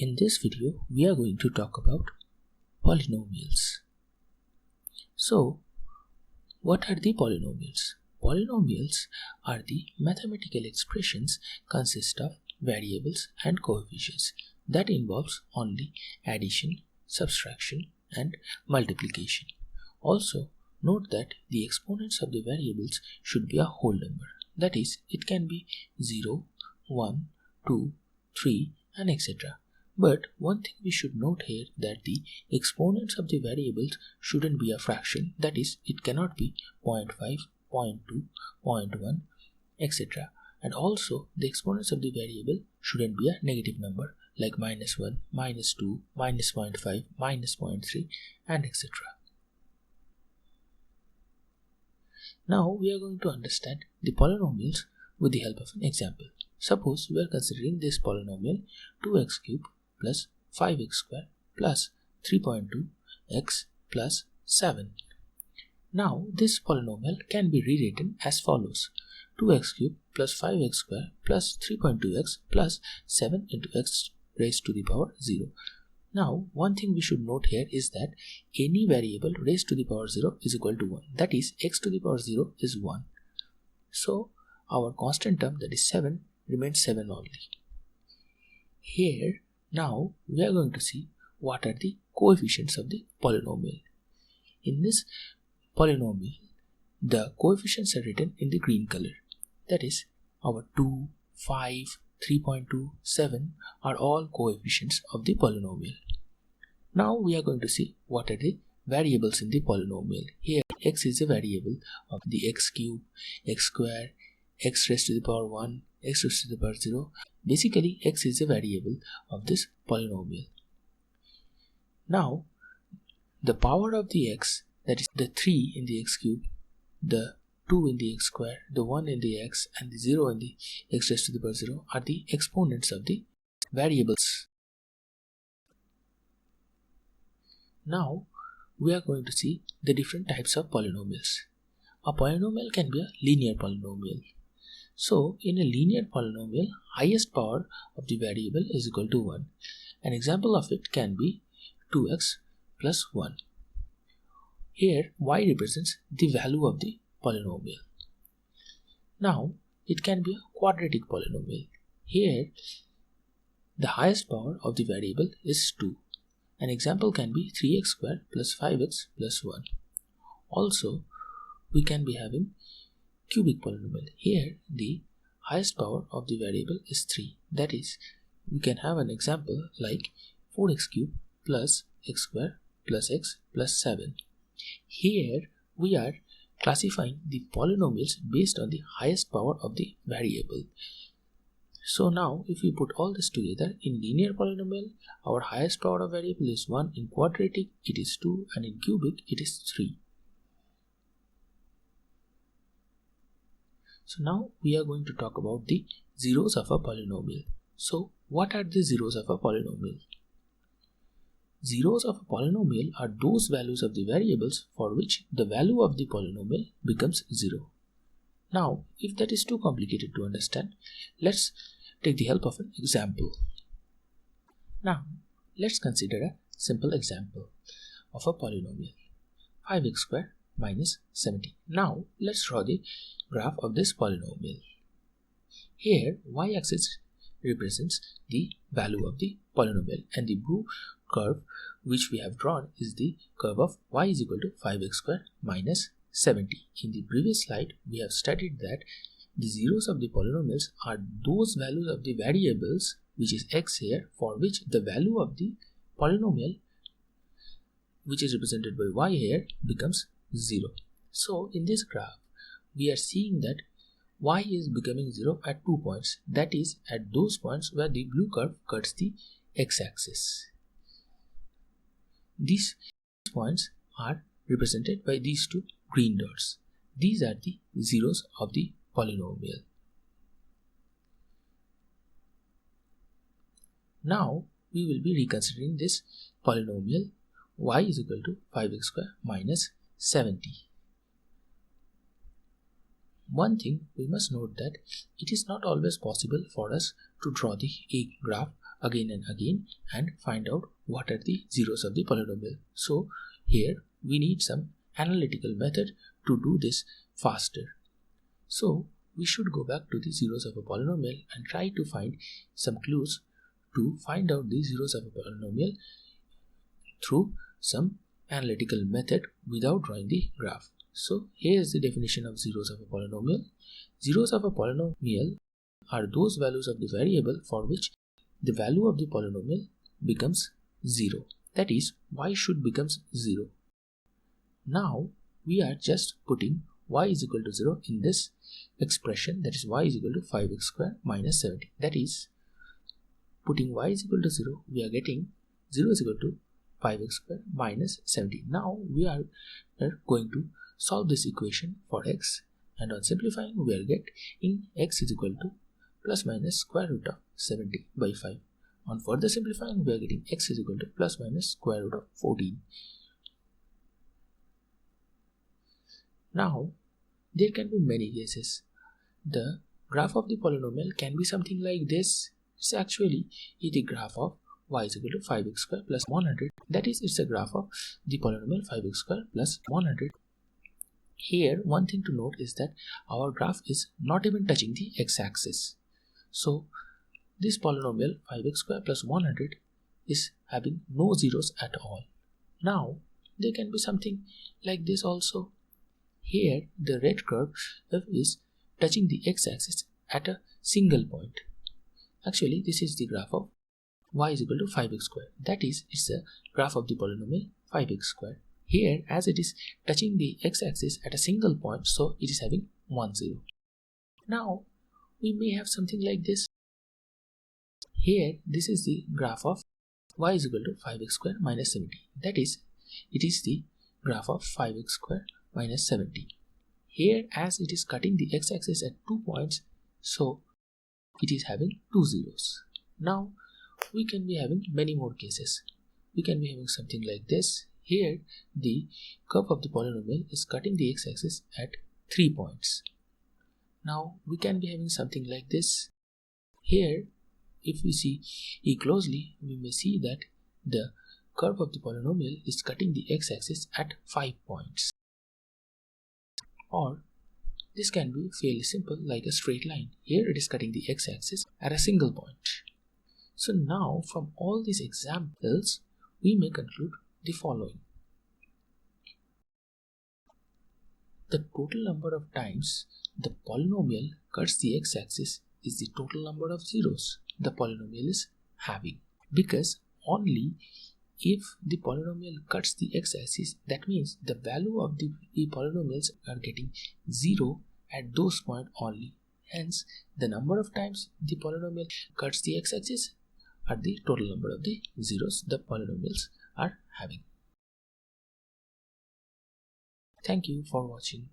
In this video, we are going to talk about polynomials. So, what are the polynomials? Polynomials are the mathematical expressions consist of variables and coefficients that involves only addition, subtraction, and multiplication. Also, note that the exponents of the variables should be a whole number. That is, it can be 0, 1, 2, 3, and etc. But one thing we should note here that the exponents of the variables shouldn't be a fraction, that is, it cannot be 0.5, 0.2, 0.1, etc. And also, the exponents of the variable shouldn't be a negative number like -1, -2, -0.5, -0.3, and etc. Now we are going to understand the polynomials with the help of an example. Suppose we are considering this polynomial 2x cubed plus 5x squared plus 3.2x plus 7. Now this polynomial can be rewritten as follows: 2x cubed plus 5x squared plus 3.2x plus 7 into x raised to the power 0. Now one thing we should note here is that any variable raised to the power 0 is equal to 1. That is, x to the power 0 is 1. So our constant term, that is 7, remains 7 only. Here now we are going to see what are the coefficients of the polynomial. In this polynomial, the coefficients are written in the green color. That is, our 2, 5, 3.2, 7 are all coefficients of the polynomial. Now we are going to see what are the variables in the polynomial. Here x is a variable of the x cube, x square, x raised to the power 1, x raised to the power 0. Basically, x is a variable of this polynomial. Now, the power of the x, that is the 3 in the x cube, the 2 in the x square, the 1 in the x, and the 0 in the x raised to the power 0 are the exponents of the variables. Now, we are going to see the different types of polynomials. A polynomial can be a linear polynomial. So, in a linear polynomial, highest power of the variable is equal to 1. An example of it can be 2x plus 1. Here, y represents the value of the polynomial. Now, it can be a quadratic polynomial. Here, the highest power of the variable is 2. An example can be 3x squared plus 5x plus 1. Also, we can be having cubic polynomial. Here, the highest power of the variable is 3. That is, we can have an example like 4x cubed plus x squared plus x plus 7. Here, we are classifying the polynomials based on the highest power of the variable. So now, if we put all this together, in linear polynomial, our highest power of variable is 1, in quadratic it is 2, and in cubic it is 3. So now we are going to talk about the zeros of a polynomial. So what are the zeros of a polynomial? Zeros of a polynomial are those values of the variables for which the value of the polynomial becomes 0. Now, if that is too complicated to understand, let's take the help of an example. Now, let's consider a simple example of a polynomial 5x squared minus 70. Now, let's draw the graph of this polynomial. Here, y-axis represents the value of the polynomial, and the blue curve which we have drawn is the curve of y is equal to 5x squared minus 70. In the previous slide, we have studied that the zeros of the polynomials are those values of the variables, which is x here, for which the value of the polynomial, which is represented by y here, becomes 0. So in this graph, we are seeing that y is becoming 0 at 2 points, that is, at those points where the blue curve cuts the x-axis. These points are represented by these two green dots. These are the zeros of the polynomial. Now we will be reconsidering this polynomial y is equal to 5x squared minus 70. One thing we must note that it is not always possible for us to draw the graph again and again and find out what are the zeros of the polynomial. So here we need some analytical method to do this faster. So we should go back to the zeros of a polynomial and try to find some clues to find out the zeros of a polynomial through some analytical method without drawing the graph. So here is the definition of zeros of a polynomial. Zeros of a polynomial are those values of the variable for which the value of the polynomial becomes 0. That is, y should becomes 0. Now we are just putting y is equal to 0 in this expression, that is y is equal to 5x square minus 70. That is, putting y is equal to 0, we are getting 0 is equal to 5x square minus 70. Now we are going to solve this equation for x, and on simplifying we are getting x is equal to plus minus square root of 70 by 5. On further simplifying we are getting x is equal to plus minus square root of 14. Now there can be many cases. The graph of the polynomial can be something like this. It's actually the graph of y is equal to 5x square plus 100. That is, it's a graph of the polynomial 5x square plus 100. Here one thing to note is that our graph is not even touching the x-axis. So this polynomial 5x square plus 100 is having no zeros at all. Now there can be something like this also. Here the red curve is touching the x-axis at a single point. Actually this is the graph of y is equal to 5x square. That is, it's a graph of the polynomial 5x square. Here, as it is touching the x-axis at a single point, so it is having 1 0. Now we may have something like this. Here this is the graph of y is equal to 5x square minus 70. That is, it is the graph of 5x square minus 70. Here, as it is cutting the x-axis at 2 points, so it is having 2 zeros. Now we can be having many more cases. We can be having something like this. Here the curve of the polynomial is cutting the x-axis at 3 points. Now we can be having something like this. Here if we see closely, we may see that the curve of the polynomial is cutting the x-axis at 5 points. Or this can be fairly simple, like a straight line. Here it is cutting the x-axis at a single point. So now from all these examples we may conclude the following. The total number of times the polynomial cuts the x-axis is the total number of zeros the polynomial is having. Because only if the polynomial cuts the x-axis, that means the value of the polynomials are getting 0 at those points only. Hence, the number of times the polynomial cuts the x-axis are the total number of the zeros the polynomials are having. Thank you for watching.